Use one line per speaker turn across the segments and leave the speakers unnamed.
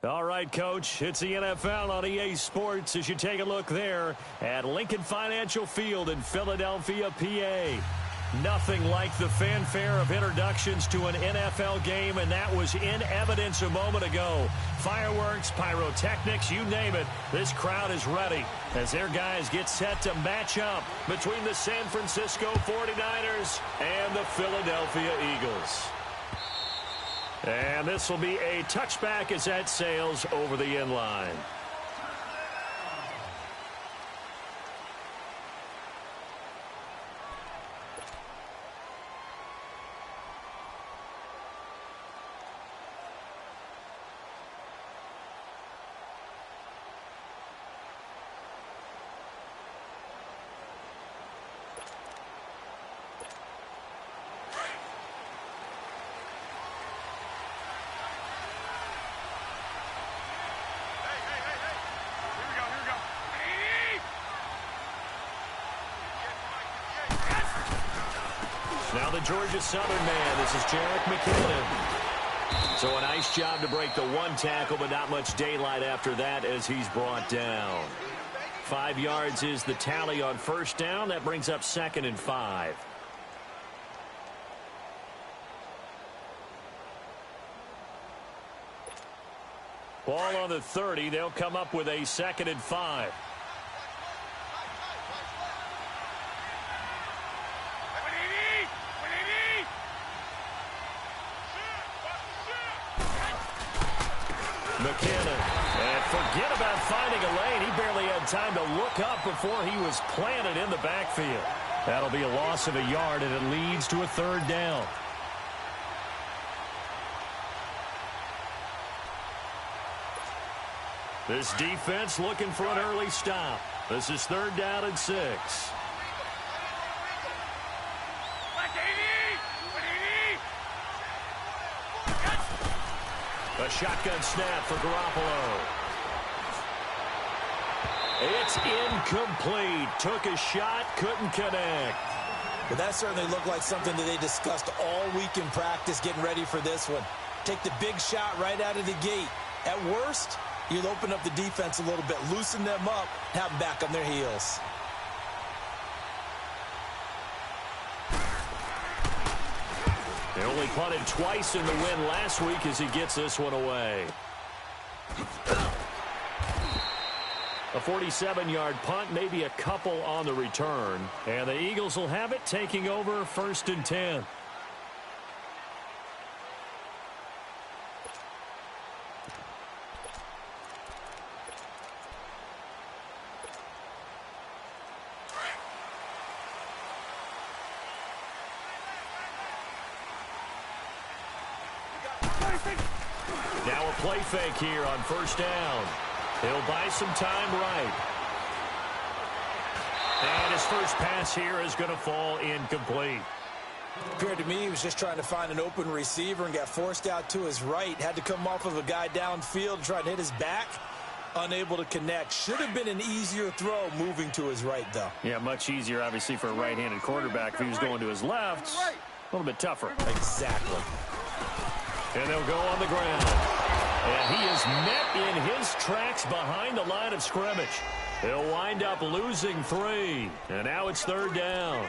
All right, Coach, it's the NFL on EA Sports as you take a look there at Lincoln Financial Field in Philadelphia, PA. Nothing like the fanfare of introductions to an NFL game, and that was in evidence a moment ago. Fireworks, pyrotechnics, you name it, this crowd is ready as their guys get set to match up between the San Francisco 49ers and the Philadelphia Eagles. And this will be a touchback as that sails over the end line. Now the Georgia Southern man, this is Jarek McKinnon. So a nice job to break the one tackle, but not much daylight after that as he's brought down. 5 yards is the tally on first down. That brings up 2nd and 5. Ball on the 30. They'll come up with a 2nd and 5. McKinnon, and forget about finding a lane. He barely had time to look up before he was planted in the backfield. That'll be a loss of a yard, and it leads to a 3rd down. This defense looking for an early stop. This is 3rd down and 6. A shotgun snap for Garoppolo. It's incomplete. Took a shot, couldn't connect.
But that certainly looked like something that they discussed all week in practice getting ready for this one. Take the big shot right out of the gate. At worst, you'll open up the defense a little bit, loosen them up, have them back on their heels.
They only punted twice in the win last week as he gets this one away. A 47-yard punt, maybe a couple on the return. And the Eagles will have it, taking over 1st and 10. Now a play fake here on 1st down. He'll buy some time right. And his first pass here is going to fall incomplete.
Appeared to me he was just trying to find an open receiver and got forced out to his right. Had to come off of a guy downfield, trying to hit his back. Unable to connect. Should have been an easier throw moving to his right, though.
Yeah, much easier, obviously, for a right-handed quarterback. If he was going to his left, a little bit tougher.
Exactly.
And they'll go on the ground. And he is met in his tracks behind the line of scrimmage. He'll wind up losing 3. And now it's 3rd down.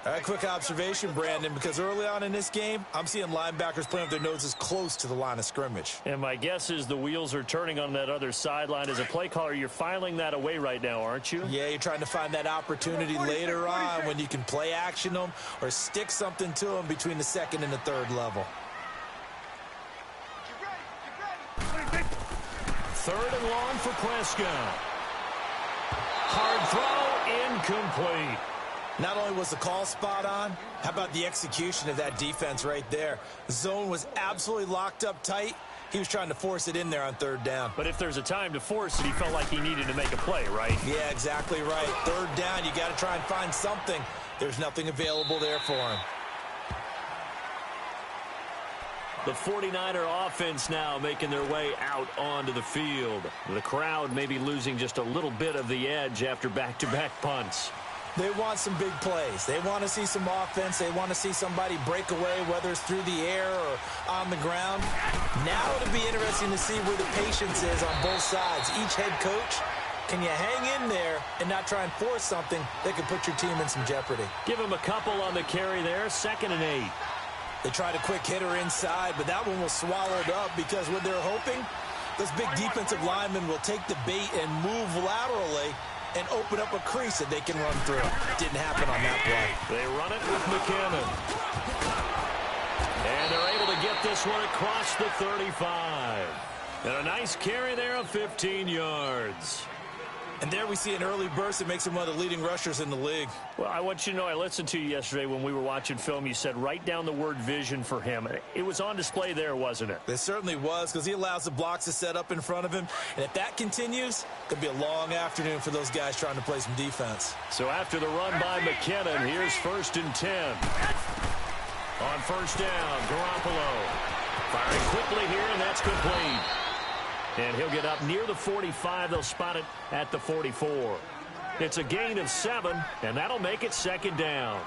All right, quick observation, Brandon, because early on in this game, I'm seeing linebackers playing with their noses close to the line of scrimmage.
And my guess is the wheels are turning on that other sideline. As a play caller, you're filing that away right now, aren't you?
Yeah, you're trying to find that opportunity later on when you can play action them or stick something to them between the 2nd and the 3rd level.
3rd and long for Prescott. Hard throw, incomplete.
Not only was the call spot on, how about the execution of that defense right there? The zone was absolutely locked up tight. He was trying to force it in there on 3rd down.
But if there's a time to force it, he felt like he needed to make a play, right?
Yeah, exactly right. 3rd down, you got to try and find something. There's nothing available there for him.
The 49er offense now making their way out onto the field. The crowd may be losing just a little bit of the edge after back-to-back punts.
They want some big plays. They want to see some offense. They want to see somebody break away, whether it's through the air or on the ground. Now it'll be interesting to see where the patience is on both sides. Each head coach, can you hang in there and not try and force something that could put your team in some jeopardy?
Give him a couple on the carry there, 2nd and 8.
They tried a quick hitter inside, but that one was swallowed up because what they're hoping, those big defensive linemen will take the bait and move laterally and open up a crease that they can run through. Didn't happen on that play.
They run it with McKinnon. And they're able to get this one across the 35. And a nice carry there of 15 yards.
And there we see an early burst that makes him one of the leading rushers in the league.
Well, I want you to know, I listened to you yesterday when we were watching film. You said write down the word vision for him. It was on display there, wasn't it?
It certainly was, because he allows the blocks to set up in front of him. And if that continues, it'll be a long afternoon for those guys trying to play some defense.
So after the run by McKinnon, here's 1st and 10. On 1st down, Garoppolo firing quickly here, and that's complete. And he'll get up near the 45. They'll spot it at the 44. It's a gain of 7, and that'll make it 2nd down.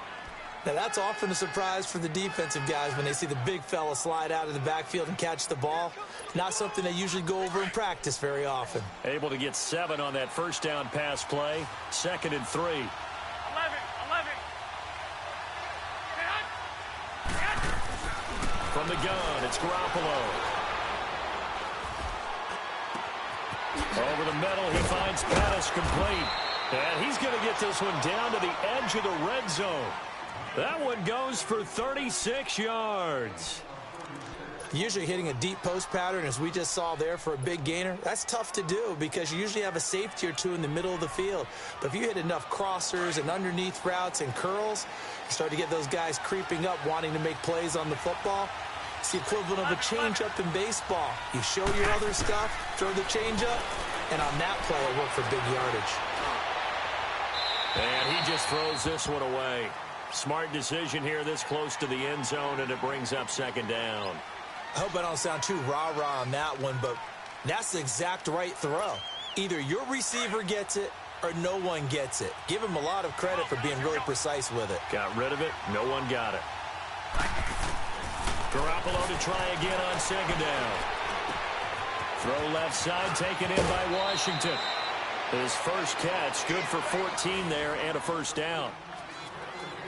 Now, that's often a surprise for the defensive guys when they see the big fella slide out of the backfield and catch the ball. Not something they usually go over in practice very often.
Able to get 7 on that 1st down pass play. 2nd and 3.
11.
From the gun, it's Garoppolo. Over the middle, he finds Pettis complete. And he's going to get this one down to the edge of the red zone. That one goes for 36 yards.
Usually hitting a deep post pattern, as we just saw there, for a big gainer, that's tough to do because you usually have a safety or two in the middle of the field. But if you hit enough crossers and underneath routes and curls, you start to get those guys creeping up, wanting to make plays on the football. It's the equivalent of a changeup in baseball. You show your other stuff, throw the changeup, and on that play, it'll work for big yardage.
And he just throws this one away. Smart decision here this close to the end zone, and it brings up 2nd down.
I hope I don't sound too rah-rah on that one, but that's the exact right throw. Either your receiver gets it or no one gets it. Give him a lot of credit for being really precise with it.
Got rid of it. No one got it. Garoppolo to try again on 2nd down. Throw left side taken in by Washington. His first catch, good for 14 there and a 1st down.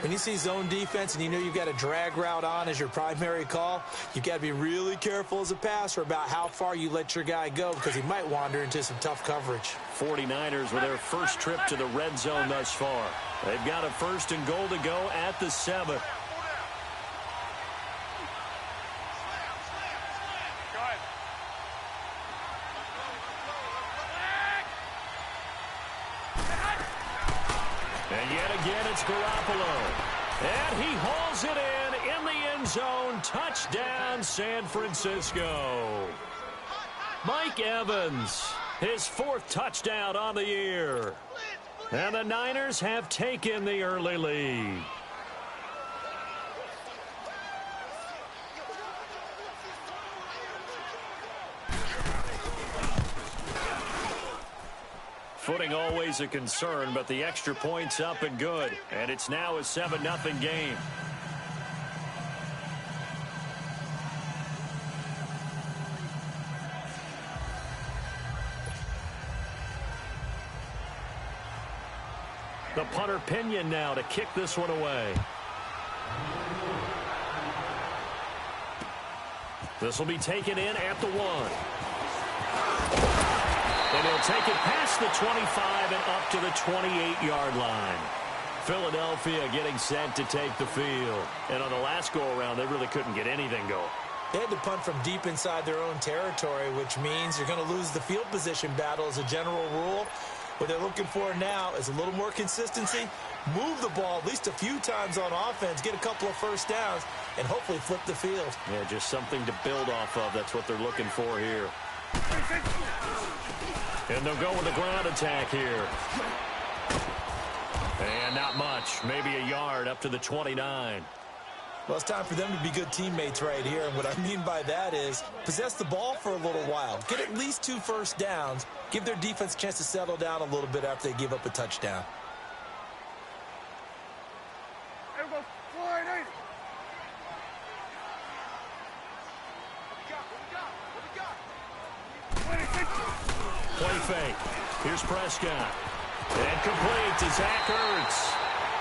When you see zone defense and you know you've got a drag route on as your primary call, you've got to be really careful as a passer about how far you let your guy go because he might wander into some tough coverage.
49ers with their first trip to the red zone thus far. They've got a 1st and goal to go at the 7. And yet again, it's Garoppolo. And he hauls it in the end zone. Touchdown, San Francisco. Mike Evans, his 4th touchdown on the year. And the Niners have taken the early lead. Footing always a concern, but the extra point's up and good. And it's now a 7-0 game. The punter Pinion now to kick this one away. This will be taken in at the 1. And he'll take it past the 25 and up to the 28-yard line. Philadelphia getting set to take the field. And on the last go-around, they really couldn't get anything going.
They had to punt from deep inside their own territory, which means you're going to lose the field position battle as a general rule. What they're looking for now is a little more consistency, move the ball at least a few times on offense, get a couple of 1st downs, and hopefully flip the field.
Yeah, just something to build off of. That's what they're looking for here. And they'll go with the ground attack here. And not much. Maybe a yard up to the 29.
Well, it's time for them to be good teammates right here. And what I mean by that is possess the ball for a little while. Get at least 2 1st downs. Give their defense a chance to settle down a little bit after they give up a touchdown.
Play fake. Here's Prescott. And complete to Zach Ertz.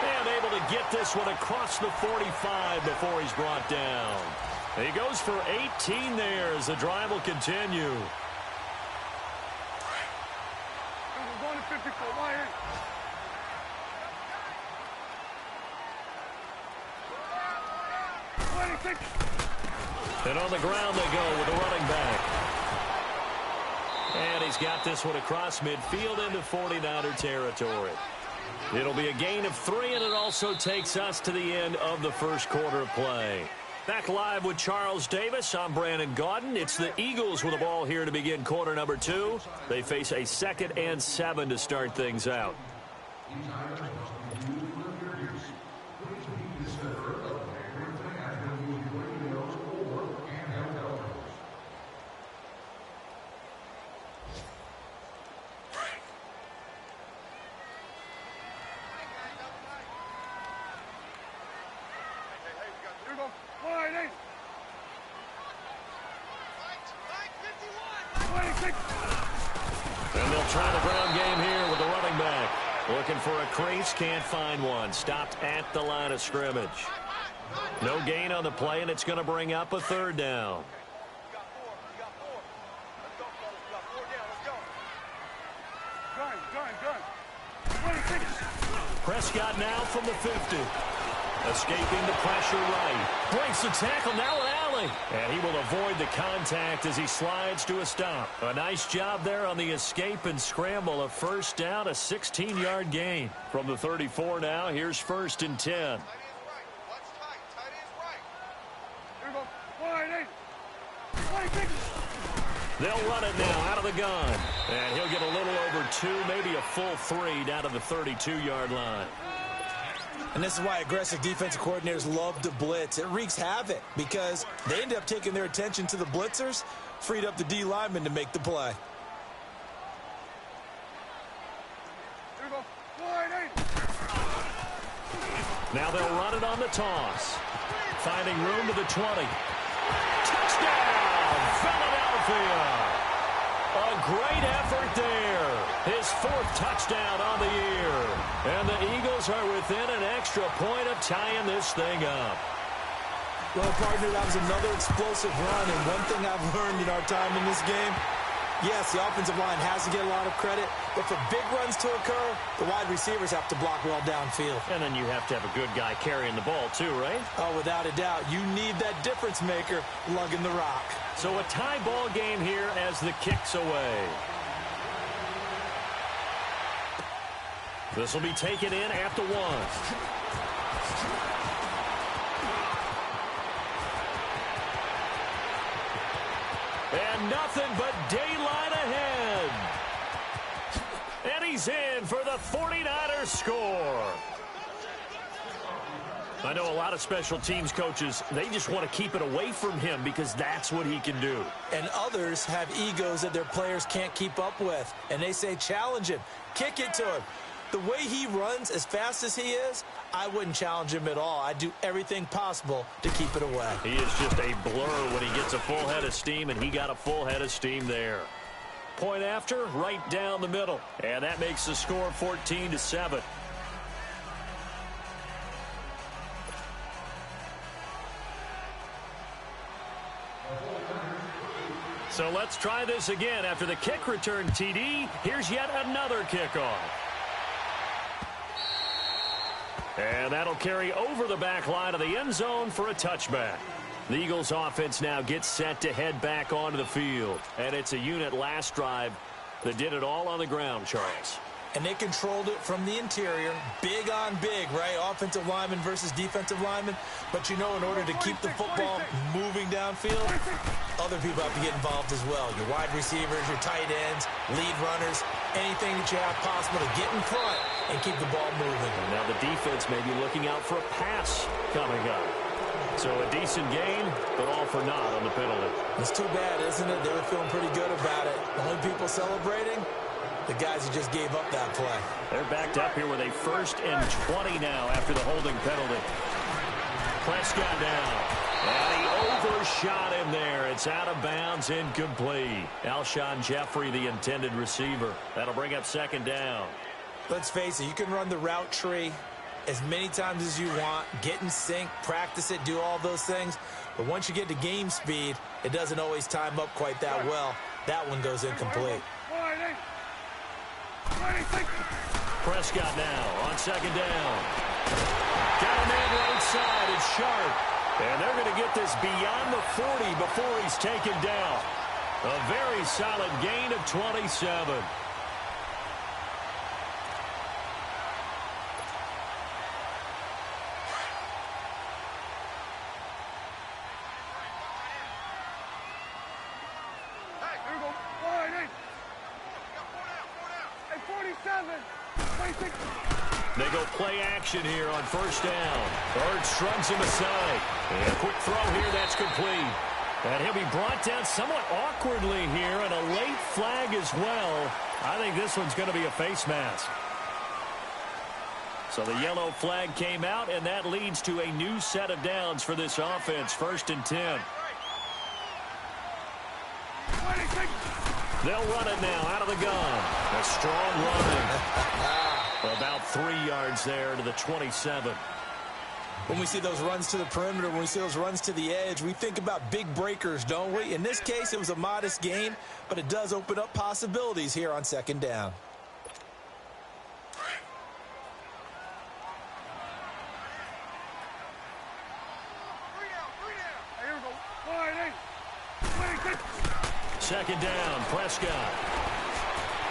And able to get this one across the 45 before he's brought down. He goes for 18 there as the drive will continue.
We're going to 54. Wire.
And on the ground they go with the running back. And he's got this one across midfield into 49er territory. It'll be a gain of 3, and it also takes us to the end of the first quarter of play. Back live with Charles Davis. I'm Brandon Gaudin. It's the Eagles with the ball here to begin quarter number 2. They face a 2nd and 7 to start things out. And they'll try the ground game here with the running back. Looking for a crease, can't find one. Stopped at the line of scrimmage. No gain on the play, and it's going to bring up a 3rd down. Prescott now from the 50. Escaping the pressure right. Breaks the tackle, now an alley. And he will avoid the contact as he slides to a stop. A nice job there on the escape and scramble. A 1st down, a 16-yard gain. From the 34 now, here's 1st and 10. They'll run it now out of the gun. And he'll get a little over 2, maybe a full 3 down to the 32-yard line.
And this is why aggressive defensive coordinators love to blitz. It wreaks havoc because they end up taking their attention to the blitzers, freed up the D lineman to make the play.
Now they'll run it on the toss. Finding room to the 20. Touchdown, Philadelphia! A great effort there. His 4th touchdown on the year. And the Eagles are within an extra point of tying this thing up.
Well, partner, that was another explosive run. And one thing I've learned in our time in this game, yes, the offensive line has to get a lot of credit, but for big runs to occur, the wide receivers have to block well downfield.
And then you have to have a good guy carrying the ball too, right?
Oh, without a doubt. You need that difference maker lugging the rock.
So a tie ball game here as the kick's away. This will be taken in at the 1. And nothing but daylight ahead. And he's in for the 49ers score. I know a lot of special teams coaches, they just want to keep it away from him because that's what he can do.
And others have egos that their players can't keep up with. And they say, challenge him, kick it to him. The way he runs as fast as he is, I wouldn't challenge him at all. I'd do everything possible to keep it away.
He is just a blur when he gets a full head of steam, and he got a full head of steam there. Point after, right down the middle. And that makes the score 14-7. So let's try this again. After the kick return TD, here's yet another kickoff. And that'll carry over the back line of the end zone for a touchback. The Eagles offense now gets set to head back onto the field. And it's a unit last drive that did it all on the ground, Charles.
And they controlled it from the interior. Big on big, right? Offensive lineman versus defensive lineman. But you know, in order to keep the football moving downfield, other people have to get involved as well. Your wide receivers, your tight ends, lead runners, anything that you have possible to get in front and keep the ball moving.
And now the defense may be looking out for a pass coming up. So a decent gain, but all for naught on the penalty.
It's too bad, isn't it? They were feeling pretty good about it. The only people celebrating, the guys who just gave up that play.
They're backed up here with a 1st and 20 now after the holding penalty. Prescott down. And he First shot in there. It's out of bounds, incomplete. Alshon Jeffrey, the intended receiver. That'll bring up second down.
Let's face it, you can run the route tree as many times as you want, get in sync, practice it, do all those things. But once you get to game speed, it doesn't always time up quite that well. That one goes incomplete.
Prescott now on second down. Got a man right side. It's Sharp. And they're going to get this beyond the 40 before he's taken down. A very solid gain of 27. They go play action here on first down. Ertz runs him aside. And a quick throw here, that's complete. And he'll be brought down somewhat awkwardly here, and a late flag as well. I think this one's going to be a face mask. So the yellow flag came out, and that leads to a new set of downs for this offense. 1st and 10. They'll run it now out of the gun. A strong run. About 3 yards there to the 27.
When we see those runs to the perimeter, when we see those runs to the edge, we think about big breakers, don't we? In this case, it was a modest gain, but it does open up possibilities here on second down.
Second down, Prescott.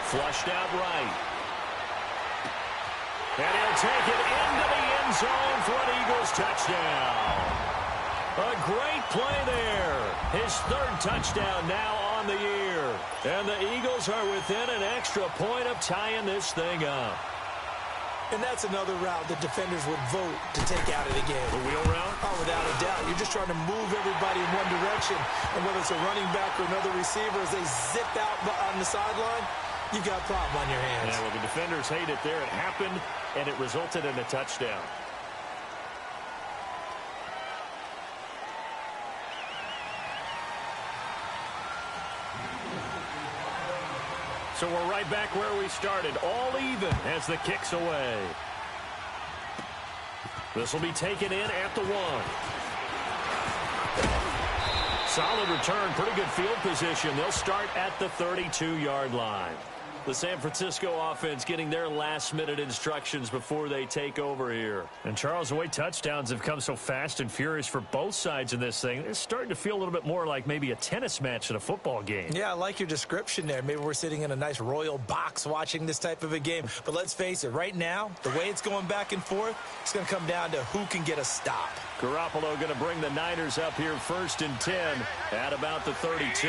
Flushed out right. And he'll take it into the end zone for an Eagles touchdown. A great play there. His 3rd touchdown now on the year. And the Eagles are within an extra point of tying this thing up.
And that's another route that defenders would vote to take out of the game.
The wheel route?
Oh, without a doubt. You're just trying to move everybody in one direction. And whether it's a running back or another receiver, as they zip out on the sideline, you got a problem on your hands.
Yeah, well, the defenders hate it there. It happened, and it resulted in a touchdown. So we're right back where we started, all even as the kick's away. This will be taken in at the 1. Solid return, pretty good field position. They'll start at the 32-yard line. The San Francisco offense getting their last-minute instructions before they take over here. And, Charles, the way touchdowns have come so fast and furious for both sides in this thing, it's starting to feel a little bit more like maybe a tennis match in a football game.
Yeah, I like your description there. Maybe we're sitting in a nice royal box watching this type of a game. But let's face it, right now, the way it's going back and forth, it's going to come down to who can get a stop.
Garoppolo going to bring the Niners up here 1st and 10 at about the 32.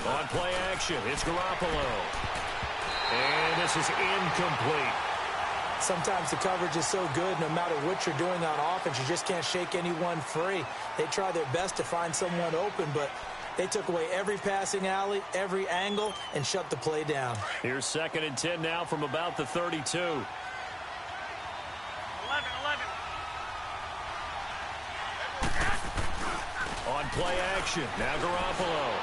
On play action, it's Garoppolo. And this is incomplete.
Sometimes the coverage is so good, no matter what you're doing on offense, you just can't shake anyone free. They try their best to find someone open, but they took away every passing alley, every angle, and shut the play down.
Here's 2nd and 10 now from about the 32.
11.
On play action, now Garoppolo.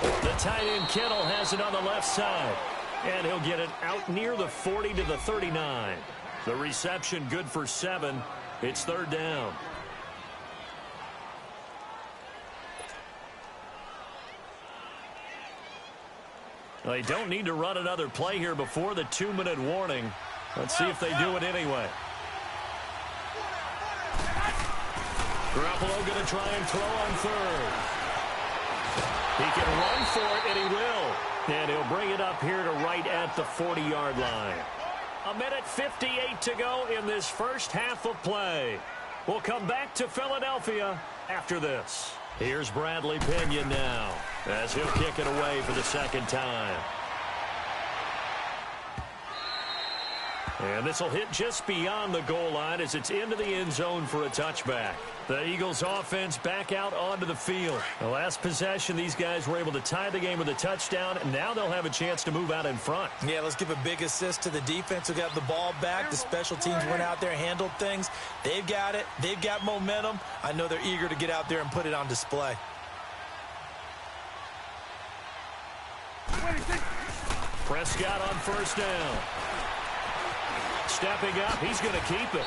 The tight end Kittle has it on the left side. And he'll get it out near the 40 to the 39. The reception good for 7. It's 3rd down. They don't need to run another play here before the 2-minute warning. Let's see if they do it anyway. Garoppolo going to try and throw on 3rd. He can run for it, and he will. And he'll bring it up here to right at the 40-yard line. 1:58 to go in this first half of play. We'll come back to Philadelphia after this. Here's Bradley Pinion now as he'll kick it away for the 2nd time. And this will hit just beyond the goal line as it's into the end zone for a touchback. The Eagles offense back out onto the field. The last possession, these guys were able to tie the game with a touchdown, and now they'll have a chance to move out in front.
Yeah, let's give a big assist to the defense who got the ball back. The special teams went out there, handled things. They've got it. They've got momentum. I know they're eager to get out there and put it on display.
Prescott on first down. Stepping up, he's going to keep it.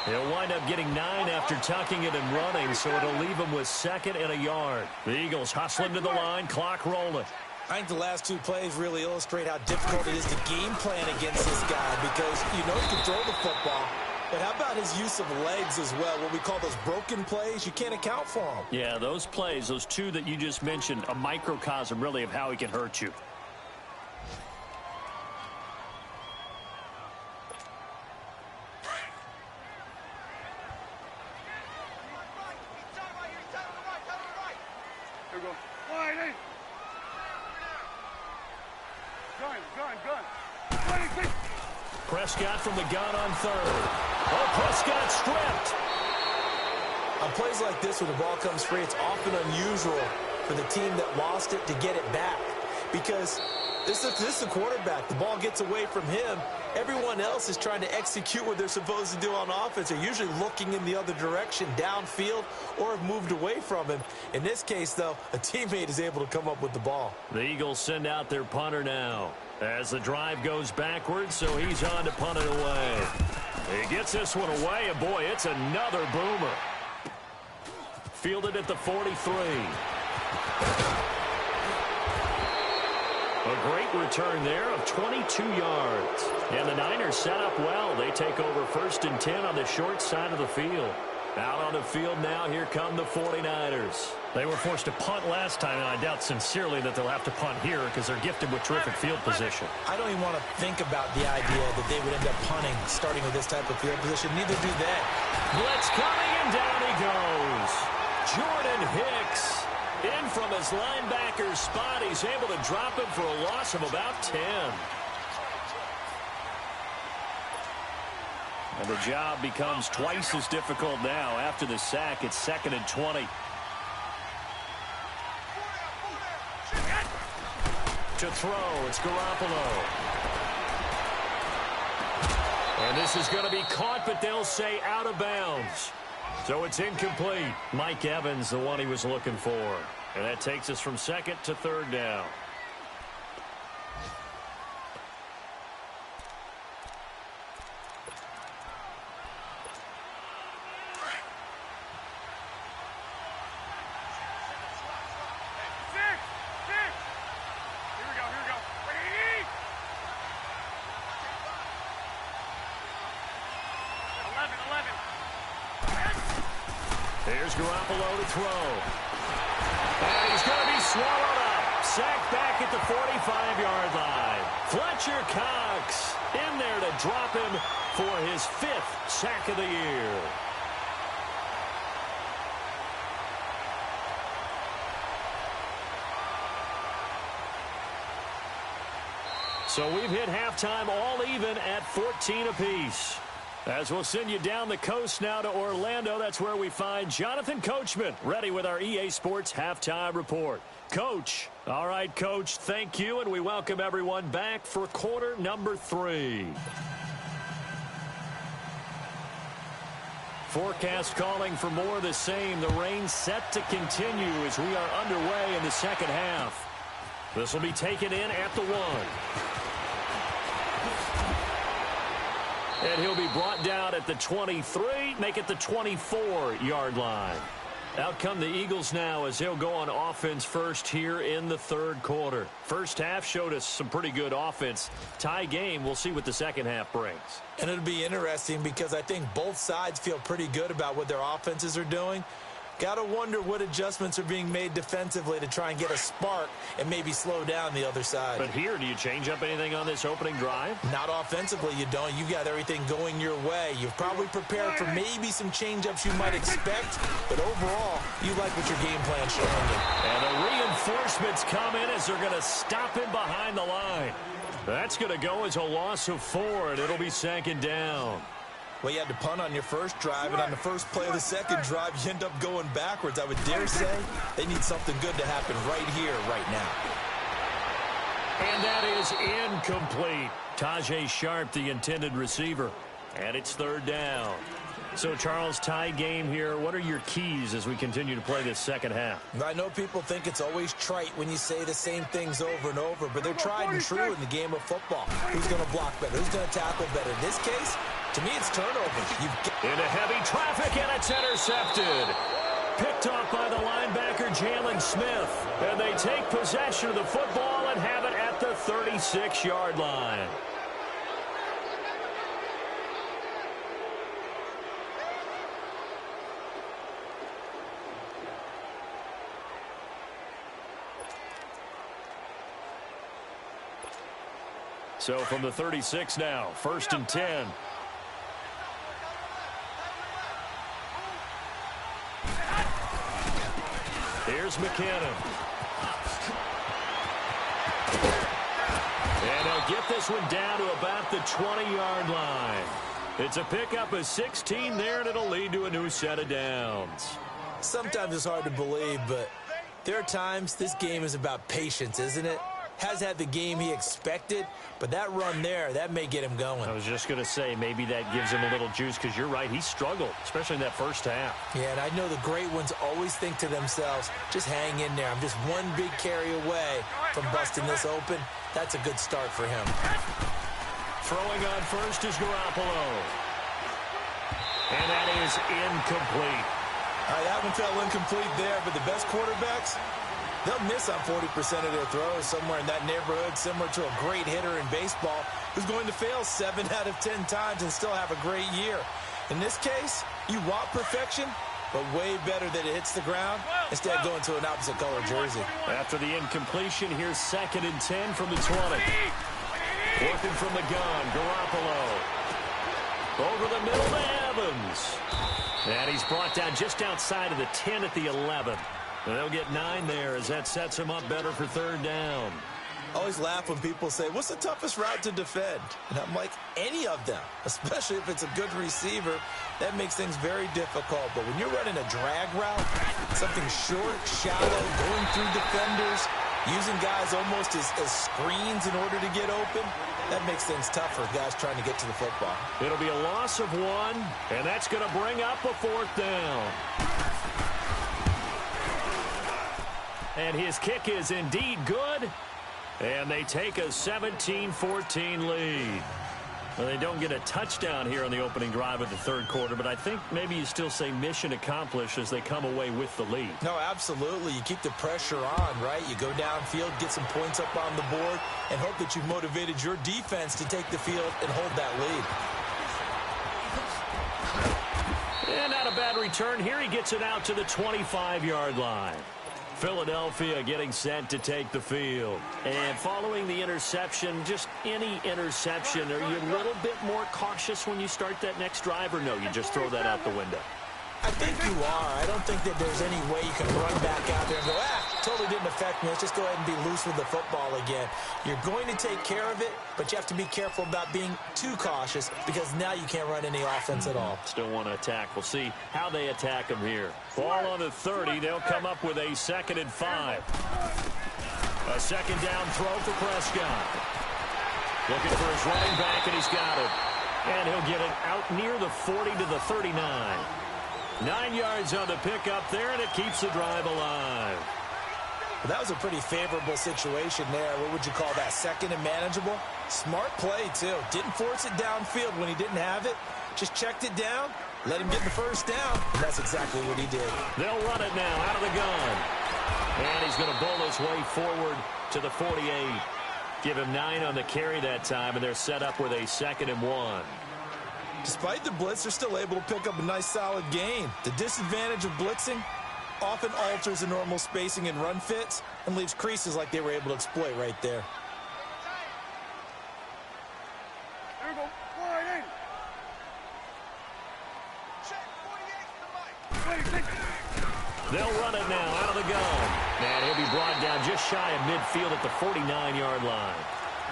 He'll wind up getting 9 after tucking it and running, so it'll leave him with 2nd and a yard. The Eagles hustling to the line, clock rolling.
I think the last 2 plays really illustrate how difficult it is to game plan against this guy because you know he can throw the football, but how about his use of legs as well? What we call those broken plays, you can't account for them.
Yeah, those plays, those 2 that you just mentioned, a microcosm really of how he can hurt you. Prescott from the gun on 3rd. Oh, Prescott stripped.
On plays like this where the ball comes free, it's often unusual for the team that lost it to get it back because this is the quarterback. The ball gets away from him. Everyone else is trying to execute what they're supposed to do on offense. They're usually looking in the other direction, downfield, or have moved away from him. In this case, though, a teammate is able to come up with the ball.
The Eagles send out their punter now as the drive goes backwards, so he's on to punt it away. He gets this one away, and boy, it's another boomer. Fielded at the 43. A great return there of 22 yards. And the Niners set up well. They take over 1st and 10 on the short side of the field. Out on the field now, here come the 49ers. They were forced to punt last time, and I doubt sincerely that they'll have to punt here because they're gifted with terrific field position.
I don't even want to think about the idea that they would end up punting starting with this type of field position. Neither do they.
Blitz coming, and down he goes. Jordan Hicks in from his linebacker spot. He's able to drop him for a loss of about 10. And the job becomes twice as difficult now. After the sack, it's 2nd and 20. To throw, it's Garoppolo. And this is going to be caught, but they'll say out of bounds. So it's incomplete. Mike Evans, the one he was looking for. And that takes us from 2nd to 3rd down. Here's Garoppolo to throw. And he's going to be swallowed up. Sacked back at the 45-yard line. Fletcher Cox in there to drop him for his 5th sack of the year. So we've hit halftime all even at 14 apiece. As we'll send you down the coast now to Orlando, that's where we find Jonathan Coachman, ready with our EA Sports Halftime Report. Coach, all right, Coach, thank you, and we welcome everyone back for quarter number 3. Forecast calling for more of the same. The rain set to continue as we are underway in the second half. This will be taken in at the 1. And he'll be brought down at the 23, make it the 24-yard line. Out come the Eagles now as they'll go on offense first here in the 3rd quarter. First half showed us some pretty good offense. Tie game, we'll see what the second half brings.
And it'll be interesting because I think both sides feel pretty good about what their offenses are doing. Got to wonder what adjustments are being made defensively to try and get a spark and maybe slow down the other side.
But here, do you change up anything on this opening drive?
Not offensively, you don't. You've got everything going your way. You've probably prepared for maybe some change-ups you might expect, but overall, you like what your game plan's showing you.
And the reinforcements come in as they're going to stop him behind the line. That's going to go as a loss of 4, and it'll be 2nd down.
Well, you had to punt on your first drive, and on the first play of the second drive, you end up going backwards. I would dare say they need something good to happen right here, right now.
And that is incomplete. Tajay Sharp, the intended receiver. And it's 3rd down. So, Charles, tie game here. What are your keys as we continue to play this second half?
I know people think it's always trite when you say the same things over and over, but they're tried and true in the game of football. Who's going to block better? Who's going to tackle better? In this case, to me, it's turnovers.
Into heavy traffic, and it's intercepted. Picked off by the linebacker, Jalen Smith. And they take possession of the football and have it at the 36-yard line. So from the 36 now, 1st and 10. Here's McKinnon. And he'll get this one down to about the 20-yard line. It's a pickup of 16 there, and it'll lead to a new set of downs.
Sometimes it's hard to believe, but there are times this game is about patience, isn't it? Has had the game he expected, but that run there, that may get him going.
I was just going to say, maybe that gives him a little juice, because you're right, he struggled, especially in that first half.
Yeah, and I know the great ones always think to themselves, just hang in there. I'm just one big carry away from busting this open. That's a good start for him.
Throwing on first is Garoppolo. And that is incomplete.
All right, that one fell incomplete there, but the best quarterbacks, they'll miss on 40% of their throws, somewhere in that neighborhood, similar to a great hitter in baseball who's going to fail 7 out of 10 times and still have a great year. In this case, you want perfection, but way better that it hits the ground instead of going to an opposite color jersey.
After the incompletion, here's 2nd and 10 from the 20. Working from the gun, Garoppolo. Over the middle to Evans. And he's brought down just outside of the 10 at the 11. And they'll get 9 there as that sets him up better for 3rd down.
I always laugh when people say, what's the toughest route to defend? And I'm like, any of them, especially if it's a good receiver. That makes things very difficult. But when you're running a drag route, something short, shallow, going through defenders, using guys almost as screens in order to get open, that makes things tough for guys trying to get to the football.
It'll be a loss of 1, and that's going to bring up a 4th down. And his kick is indeed good. And they take a 17-14 lead. Well, they don't get a touchdown here on the opening drive of the 3rd quarter, but I think maybe you still say mission accomplished as they come away with the lead.
No, absolutely. You keep the pressure on, right? You go downfield, get some points up on the board, and hope that you've motivated your defense to take the field and hold that lead.
And not a bad return here. He gets it out to the 25-yard line. Philadelphia getting set to take the field. And following the interception, just any interception, are you a little bit more cautious when you start that next drive, or no, you just throw that out the window?
I think you are. I don't think that there's any way you can run back out there and go, totally didn't affect me. Let's just go ahead and be loose with the football again. You're going to take care of it, but you have to be careful about being too cautious because now you can't run any offense at all.
Still want to attack. We'll see how they attack them here. Ball on the 30. They'll come up with a 2nd and 5. A 2nd down throw for Prescott. Looking for his running back, and he's got it. And he'll get it out near the 40 to the 39. 9 yards on the pickup there, and it keeps the drive alive.
Well, that was a pretty favorable situation there. What would you call that? 2nd and manageable? Smart play, too. Didn't force it downfield when he didn't have it. Just checked it down, let him get the 1st down, and that's exactly what he did.
They'll run it now out of the gun. And he's going to bowl his way forward to the 48. Give him 9 on the carry that time, and they're set up with a 2nd and 1.
Despite the blitz, they're still able to pick up a nice solid gain. The disadvantage of blitzing often alters the normal spacing and run fits and leaves creases like they were able to exploit right there.
There we go. 48.
They'll run it now out of the gun. And he'll be brought down just shy of midfield at the 49-yard line.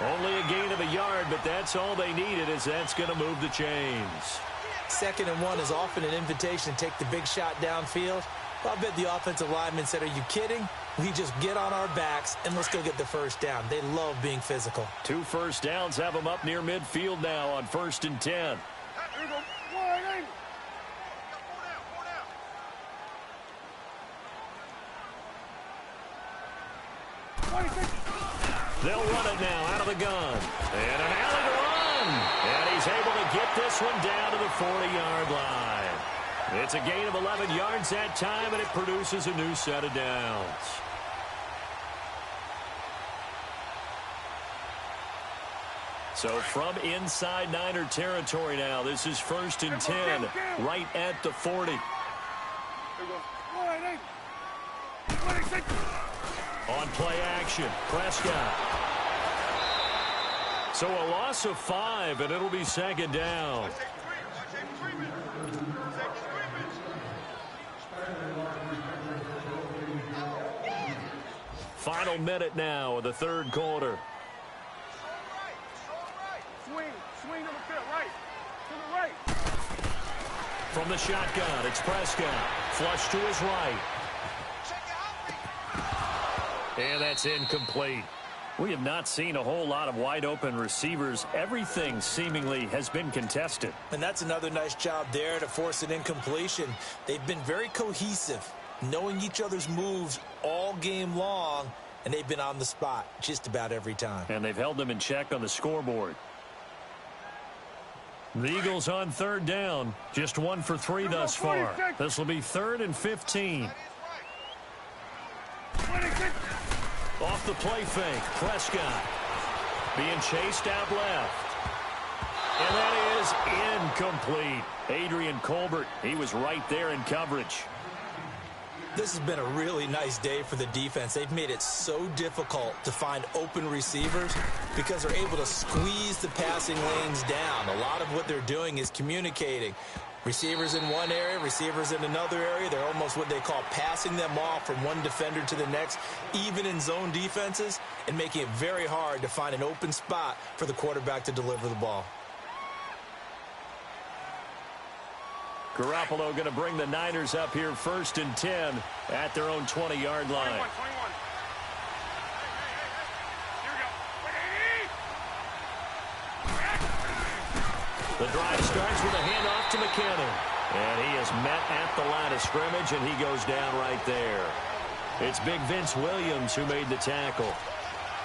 Only a gain of a yard, but that's all they needed, as that's going to move the chains.
2nd and 1 is often an invitation to take the big shot downfield. Well, I bet the offensive lineman said, are you kidding? We just get on our backs and let's go get the first down. They love being physical.
2 first downs have them up near midfield now on 1st and 10.
Here we go. Wide angle.
They'll run it now out of the gun. And an alley to run. And he's able to get this one down to the 40-yard line. It's a gain of 11 yards that time, and it produces a new set of downs. So from inside Niner territory now, this is 1st and 10, right at the 40.
Here we go. Wide angle. 26.
On play action, Prescott. So a loss of 5, and it'll be 2nd down. Final minute now of the 3rd quarter.
Swing to the field, right. To the right.
From the shotgun, it's Prescott. Flush to his right. And that's incomplete. We have not seen a whole lot of wide-open receivers. Everything seemingly has been contested.
And that's another nice job there to force an incompletion. They've been very cohesive, knowing each other's moves all game long, and they've been on the spot just about every time.
And they've held them in check on the scoreboard. The Eagles on 3rd down. Just 1 for 3 thus far. This will be 3rd and 15.
26.
Off the play fake, Prescott being chased out left. And that is incomplete. Adrian Colbert, he was right there in coverage.
This has been a really nice day for the defense. They've made it so difficult to find open receivers because they're able to squeeze the passing lanes down. A lot of what they're doing is communicating. Receivers in one area, receivers in another area. They're almost what they call passing them off from one defender to the next, even in zone defenses, and making it very hard to find an open spot for the quarterback to deliver the ball.
Garoppolo going to bring the Niners up here 1st and 10 at their own 20-yard line.
21.
The drive starts with a handoff to McKinnon. And he is met at the line of scrimmage, and he goes down right there. It's Big Vince Williams who made the tackle.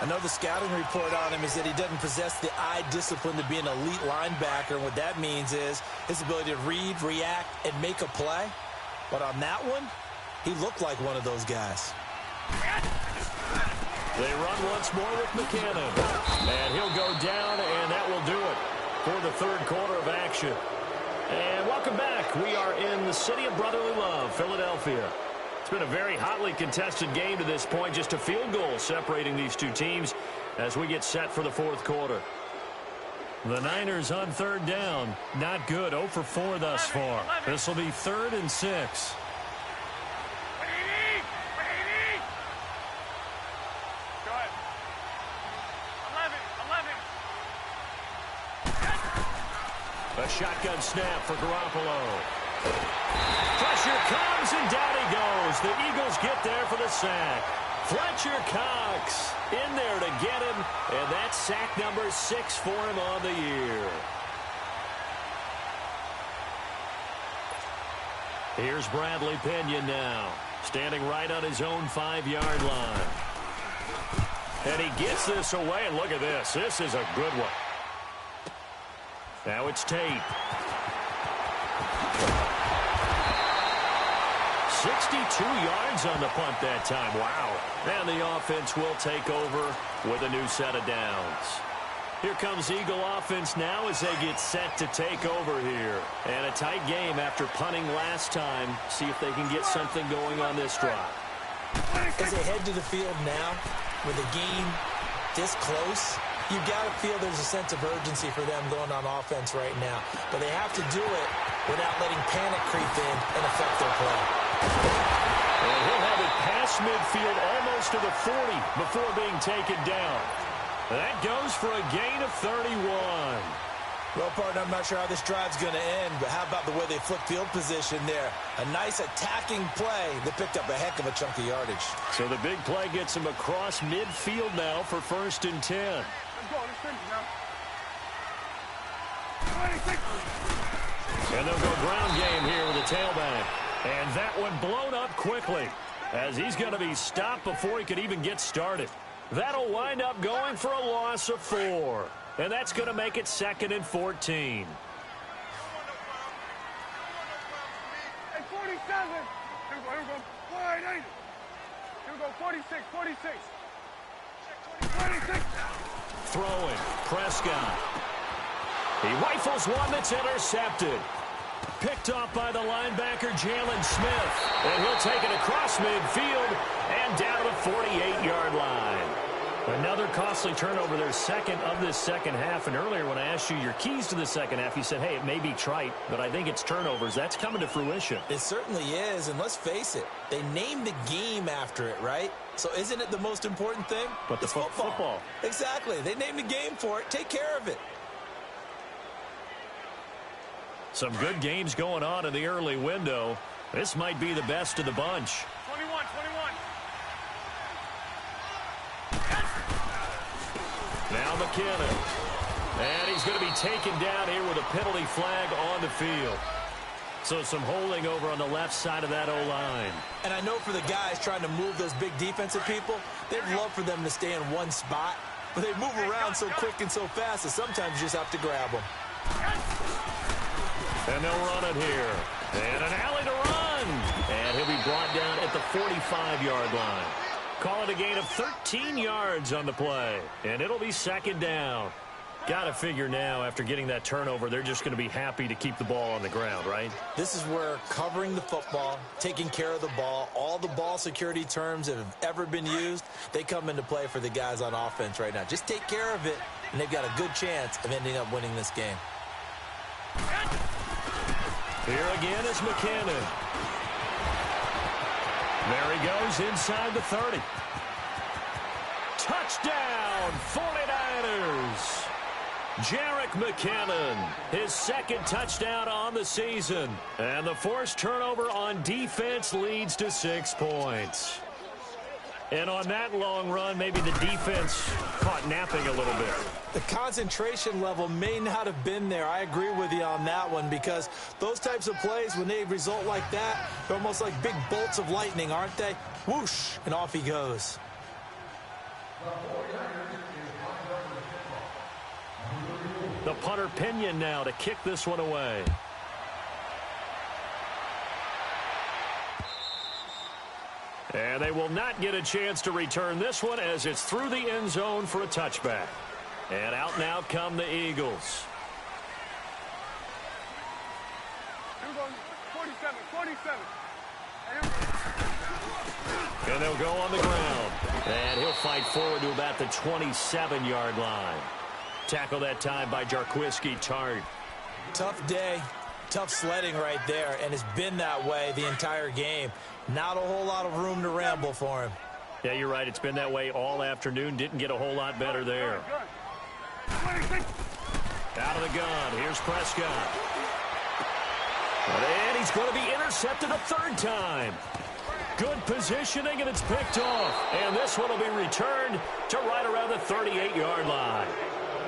I know the scouting report on him is that he doesn't possess the eye discipline to be an elite linebacker. And what that means is his ability to read, react, and make a play. But on that one, he looked like one of those guys.
They run once more with McKinnon. And he'll go down, and that will do it for the 3rd quarter of action. And welcome back. We are in the city of brotherly love, Philadelphia. It's been a very hotly contested game to this point. Just a field goal separating these two teams as we get set for the 4th quarter. The Niners on 3rd down. Not good. 0 for 4 thus far. This will be 3rd and 6. A shotgun snap for Garoppolo. Pressure comes, and down he goes. The Eagles get there for the sack. Fletcher Cox in there to get him, and that's sack number 6 for him on the year. Here's Bradley Pinion now, standing right on his own 5-yard line. And he gets this away, and look at this. This is a good one. Now it's Tate. 62 yards on the punt that time. Wow. And the offense will take over with a new set of downs. Here comes Eagle offense now as they get set to take over here. And a tight game after punting last time. See if they can get something going on this drive.
As they head to the field now, with the game this close, you've got to feel there's a sense of urgency for them going on offense right now. But they have to do it without letting panic creep in and affect their play.
And he'll have it past midfield almost to the 40 before being taken down. That goes for a gain of 31.
Well, partner, I'm not sure how this drive's going to end, but how about the way they flip field position there? A nice attacking play that picked up a heck of a chunk of yardage.
So the big play gets him across midfield now for 1st and 10.
Let's go. Let's finish now. 26.
And they'll go ground game here with the tailback. And that one blown up quickly as he's going to be stopped before he could even get started. That'll wind up going for a loss of 4. And that's going to make it 2nd and 14.
Hey, 47. Here we go. Wide 80. Here we go. 46. 46. 26.
Throwing. Prescott. He rifles one that's intercepted. Picked off by the linebacker, Jalen Smith. And he'll take it across midfield and down to the 48-yard line. Another costly turnover, their second of this second half. And earlier when I asked you your keys to the second half, you said, hey, it may be trite, but I think it's turnovers. That's coming to fruition.
It certainly is, and let's face it, they named the game after it, right? So isn't it the most important thing?
But the football.
Exactly. They named the game for it. Take care of it.
Some good games going on in the early window. This might be the best of the bunch.
21, 21.
Now McKinnon. And he's going to be taken down here with a penalty flag on the field. So some holding over on the left side of that O-line.
And I know for the guys trying to move those big defensive people, they'd love for them to stay in one spot. But they move around so quick and so fast that sometimes you just have to grab them.
And they'll run it here. And an alley to run. And he'll be brought down at the 45-yard line. Call it a gain of 13 yards on the play. And it'll be 2nd down. Got to figure now, after getting that turnover, they're just going to be happy to keep the ball on the ground, right?
This is where covering the football, taking care of the ball, all the ball security terms that have ever been used, they come into play for the guys on offense right now. Just take care of it, and they've got a good chance of ending up winning this game.
Here again is McKinnon. There he goes inside the 30. Touchdown, 49ers. Jerick McKinnon, his 2nd touchdown on the season. And the forced turnover on defense leads to 6 points. And on that long run, maybe the defense caught napping a little bit.
The concentration level may not have been there. I agree with you on that one, because those types of plays, when they result like that, they're almost like big bolts of lightning, aren't they? Whoosh, and off he goes.
The punter Pinion now to kick this one away. And they will not get a chance to return this one as it's through the end zone for a touchback. And out now come the Eagles.
Here we go. 47, 47.
And they'll go on the ground. And he'll fight forward to about the 27-yard line. Tackle that time by Jarquiski Tart.
Tough day, tough sledding right there, and it's been that way the entire game. Not a whole lot of room to ramble for him.
Yeah, you're right. It's been that way all afternoon. Didn't get a whole lot better there. Out of the gun. Here's Prescott. And he's going to be intercepted a 3rd time. Good positioning, and it's picked off. And this one will be returned to right around the 38-yard line.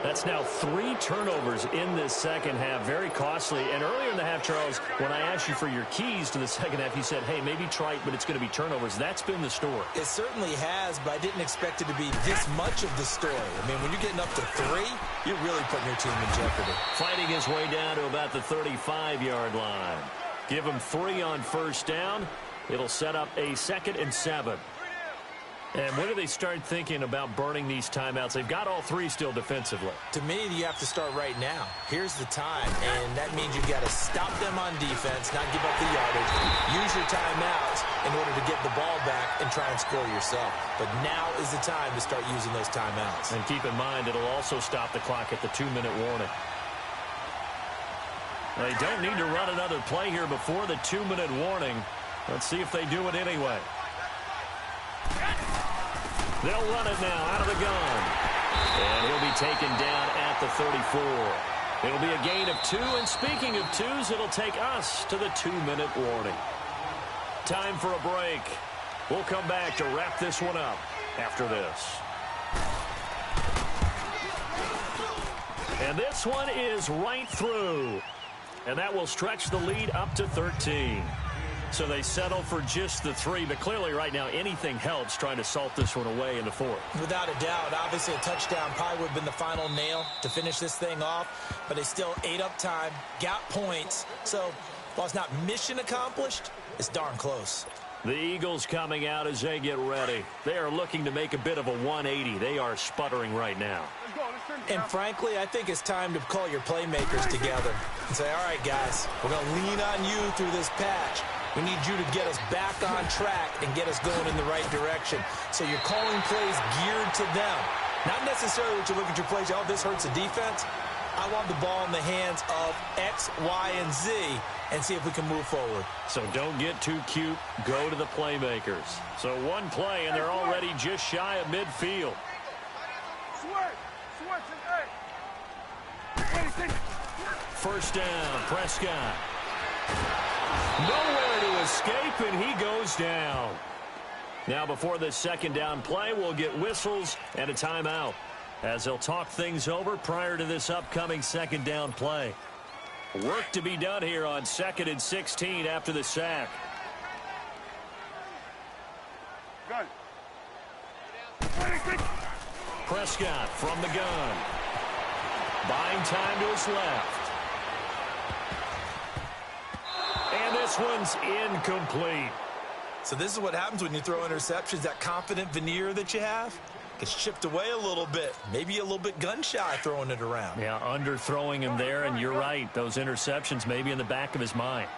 That's now 3 turnovers in this second half. Very costly. And earlier in the half, Charles, when I asked you for your keys to the second half, you said, hey, maybe trite, but it's going to be turnovers. That's been the story.
It certainly has, but I didn't expect it to be this much of the story. I mean, when you're getting up to 3, you're really putting your team in jeopardy.
Fighting his way down to about the 35-yard line. Give him 3 on 1st down. It'll set up a 2nd and 7. And when do they start thinking about burning these timeouts? They've got all 3 still defensively.
To me, you have to start right now. Here's the time, and that means you've got to stop them on defense, not give up the yardage, use your timeouts in order to get the ball back and try and score yourself. But now is the time to start using those timeouts.
And keep in mind, it'll also stop the clock at the 2-minute warning. They don't need to run another play here before the 2-minute warning. Let's see if they do it anyway. They'll run it now out of the gun. And he'll be taken down at the 34. It'll be a gain of 2, and speaking of 2s, it'll take us to the 2-minute warning. Time for a break. We'll come back to wrap this one up after this. And this one is right through. And that will stretch the lead up to 13. So they settle for just the 3, but clearly right now anything helps trying to salt this one away in the 4th.
Without a doubt, obviously a touchdown probably would have been the final nail to finish this thing off, but they still ate up time, got points. So while it's not mission accomplished, it's darn close.
The Eagles coming out as they get ready. They are looking to make a bit of a 180. They are sputtering right now.
And frankly, I think it's time to call your playmakers together and say, all right, guys, we're going to lean on you through this patch. We need you to get us back on track and get us going in the right direction. So you're calling plays geared to them. Not necessarily what you look at your plays, oh, this hurts the defense. I want the ball in the hands of X, Y, and Z and see if we can move forward.
So don't get too cute. Go to the playmakers. So one play, and they're already just shy of midfield. First down, Prescott. Nowhere to escape, and he goes down. Now before this second down play, we'll get whistles and a timeout as they'll talk things over prior to this upcoming second down play. Work to be done here on 2nd and 16 after the sack. Prescott from the gun. Buying time to his left. And this one's incomplete.
So this is what happens when you throw interceptions. That confident veneer that you have gets chipped away a little bit. Maybe a little bit gun-shy throwing it around.
Yeah, underthrowing him there, and you're right. Those interceptions may be in the back of his mind.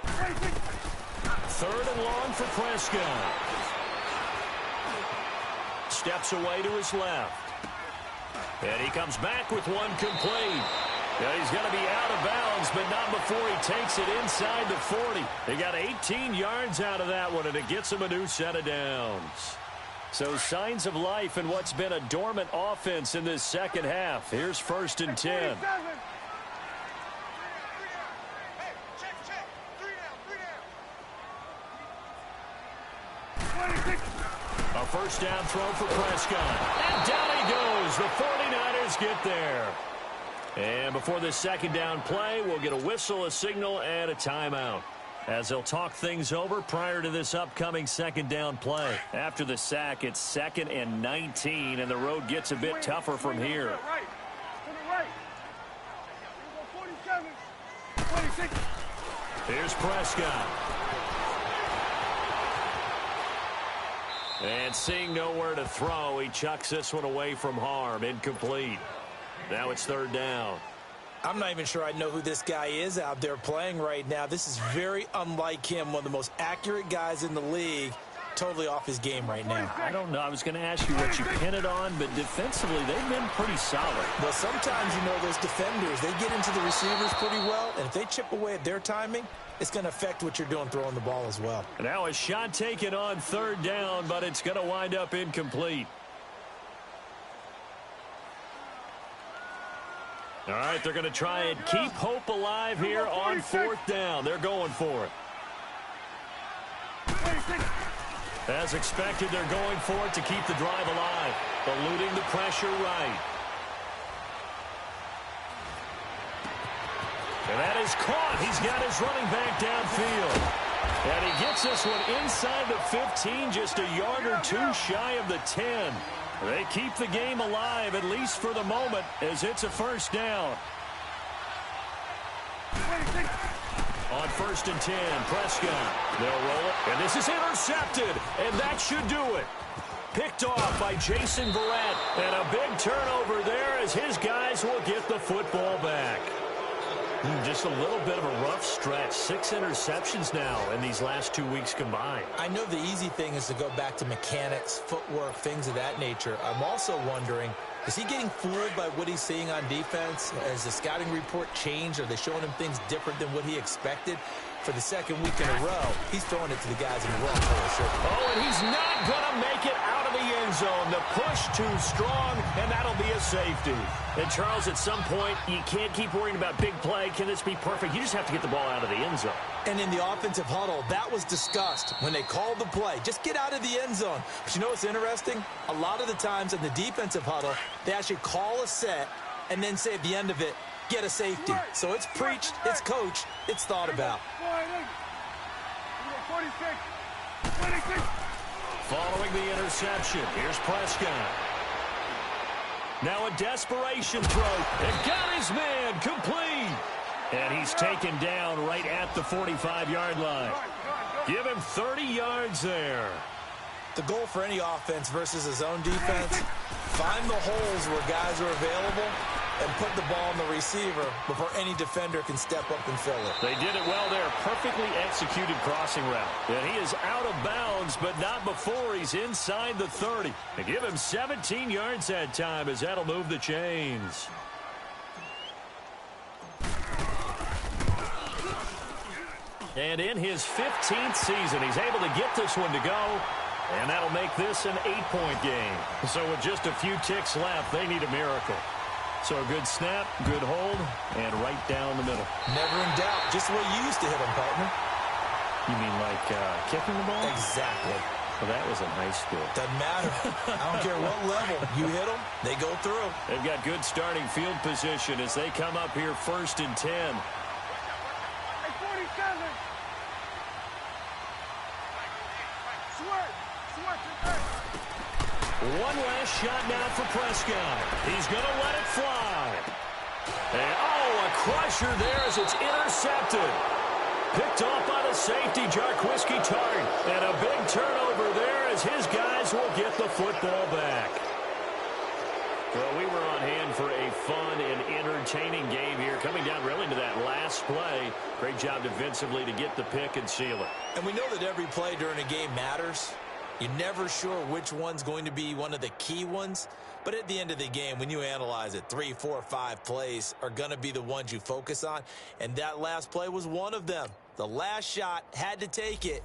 3rd and long for Prescott. Steps away to his left. And he comes back with one complete. Yeah, he's going to be out of bounds, but not before he takes it inside the 40. They got 18 yards out of that one, and it gets him a new set of downs. So signs of life in what's been a dormant offense in this second half. Here's 1st and 10. A first down throw for Prescott. And down he goes. The 49ers get there. And before this second down play, we'll get a whistle, a signal, and a timeout as they'll talk things over prior to this upcoming second down play. After the sack, it's 2nd and 19, and the road gets a bit tougher from here. Here's Prescott. And seeing nowhere to throw, he chucks this one away from harm. Incomplete. Now it's 3rd down.
I'm not even sure I know who this guy is out there playing right now. This is very unlike him, one of the most accurate guys in the league. Totally off his game right now.
I don't know. I was going to ask you what you pin it on, but defensively, they've been pretty solid.
Well, sometimes, you know, those defenders, they get into the receivers pretty well, and if they chip away at their timing, it's going to affect what you're doing throwing the ball as well.
Now a shot taken on 3rd down, but it's going to wind up incomplete. All right, they're going to try and keep hope alive here on 4th down. They're going for it. As expected, they're going for it to keep the drive alive, eluding the pressure right. And that is caught. He's got his running back downfield. And he gets this one inside the 15, just a yard or two shy of the 10. They keep the game alive, at least for the moment, as it's a first down. On 1st and 10, Prescott. They'll roll it, and this is intercepted, and that should do it. Picked off by Jason Verrett, and a big turnover there as his guys will get the football back. Just a little bit of a rough stretch. 6 interceptions now in these last 2 weeks combined.
I know the easy thing is to go back to mechanics, footwork, things of that nature. I'm also wondering, is he getting fooled by what he's seeing on defense? Has the scouting report changed? Are they showing him things different than what he expected? For the 2nd week in a row, he's throwing it to the guys in the wrong color shirt.
Oh, and he's not going to make it out of the end zone. The push too strong, and that'll be a safety. And, Charles, at some point, you can't keep worrying about big play. Can this be perfect? You just have to get the ball out of the end zone.
And in the offensive huddle, that was discussed when they called the play. Just get out of the end zone. But you know what's interesting? A lot of the times in the defensive huddle, they actually call a set and then say at the end of it, get a safety. So it's preached, it's coached, it's thought about.
46, 26.
Following the interception, here's Prescott. Now a desperation throw. And got his man complete. And he's taken down right at the 45-yard line. Give him 30 yards there.
The goal for any offense versus his own defense, find the holes where guys are available and put the ball on the receiver before any defender can step up and fill it.
They did it well there. Perfectly executed crossing route. And he is out of bounds, but not before he's inside the 30. And give him 17 yards that time as that'll move the chains. And in his 15th season, he's able to get this one to go. And that'll make this an 8-point game. So with just a few ticks left, they need a miracle. So a good snap, good hold, and right down the middle.
Never in doubt. Just the way you used to hit them, partner.
You mean like kicking the ball?
Exactly.
Well, that was in high school.
Doesn't matter. I don't care what level. You hit them, they go through.
They've got good starting field position as they come up here 1st and 10.
Hey, 47.
One last shot now for Prescott. He's going to let it fly. And, oh, a crusher there as it's intercepted. Picked off by the safety, Jarquiski Tart. And a big turnover there as his guys will get the football back. Well, we were on hand for a fun and entertaining game here, coming down really to that last play. Great job defensively to get the pick and seal it.
And we know that every play during a game matters. You're never sure which one's going to be one of the key ones. But at the end of the game, when you analyze it, 3, 4, 5 plays are going to be the ones you focus on. And that last play was one of them. The last shot had to take it.